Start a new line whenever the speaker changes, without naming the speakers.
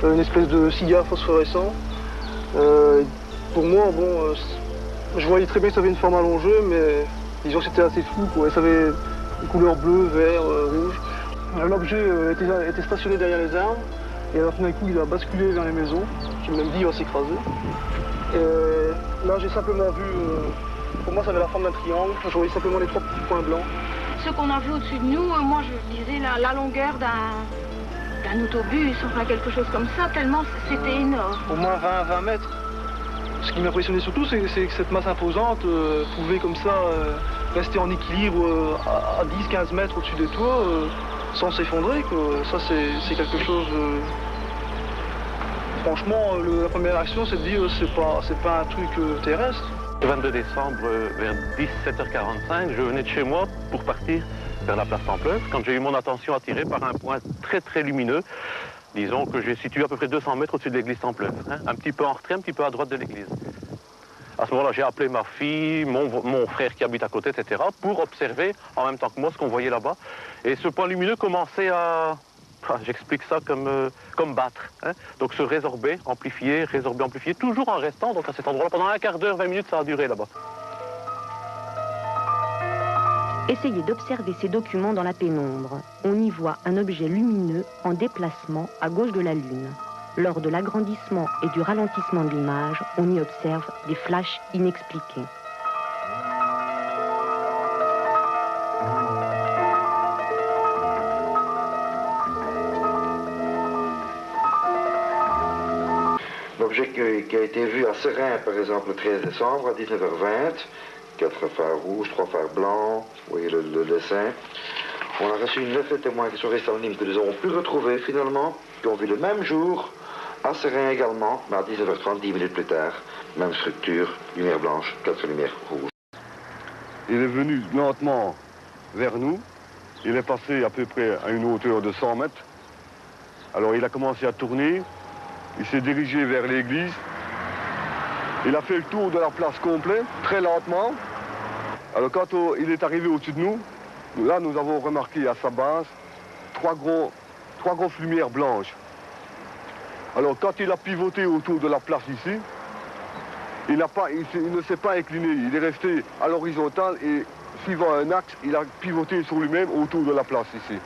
une espèce de cigare phosphorescent. Pour moi, bon, je voyais très bien que ça avait une forme allongée, mais disons que c'était assez flou, quoi. Ça avait une couleur bleue, vert, rouge. L'objet était stationné derrière les arbres, et alors tout d'un coup il a basculé vers les maisons. J'ai même dit il va s'écraser. Et là j'ai simplement vu, pour moi ça avait la forme d'un triangle, je voyais simplement les trois petits points blancs.
Ce qu'on a vu au-dessus de nous, moi je disais la longueur d'un autobus, enfin quelque chose comme ça, tellement c'était énorme.
Au moins 20 mètres. Ce qui m'impressionnait surtout, c'est que cette masse imposante pouvait comme ça rester en équilibre à 10-15 mètres au-dessus des toits sans s'effondrer. Ça, c'est quelque chose... Franchement, la première action, c'est de dire c'est pas un truc terrestre.
Le 22 décembre, vers 17h45, je venais de chez moi pour partir vers la place Templeuve, quand j'ai eu mon attention attirée par un point très très lumineux. Disons que j'ai situé à peu près 200 mètres au-dessus de l'église Templeuve, hein, un petit peu en retrait, un petit peu à droite de l'église. À ce moment-là, j'ai appelé ma fille, mon frère qui habite à côté, etc., pour observer en même temps que moi ce qu'on voyait là-bas. Et ce point lumineux commençait à... J'explique ça comme battre. Hein. Donc se résorber, amplifier, toujours en restant donc à cet endroit-là. Pendant un quart d'heure, 20 minutes, ça a duré là-bas.
Essayez d'observer ces documents dans la pénombre. On y voit un objet lumineux en déplacement à gauche de la Lune. Lors de l'agrandissement et du ralentissement de l'image, on y observe des flashs inexpliqués.
L'objet qui a été vu à Serein, par exemple, le 13 décembre à 19h20, 4 phares rouges, 3 phares blancs, vous voyez le dessin. On a reçu 9 témoins qui sont restés anonymes, que nous avons pu retrouver finalement, qui ont vu le même jour, à Serein également, mais à 19h30, 10 minutes plus tard. Même structure, lumière blanche, 4 lumières rouges.
Il est venu lentement vers nous. Il est passé à peu près à une hauteur de 100 mètres. Alors il a commencé à tourner. Il s'est dirigé vers l'église. Il a fait le tour de la place complet, très lentement. Alors quand il est arrivé au-dessus de nous, là nous avons remarqué à sa base trois grosses lumières blanches. Alors quand il a pivoté autour de la place ici, il ne s'est pas incliné, il est resté à l'horizontale et suivant un axe, il a pivoté sur lui-même autour de la place ici.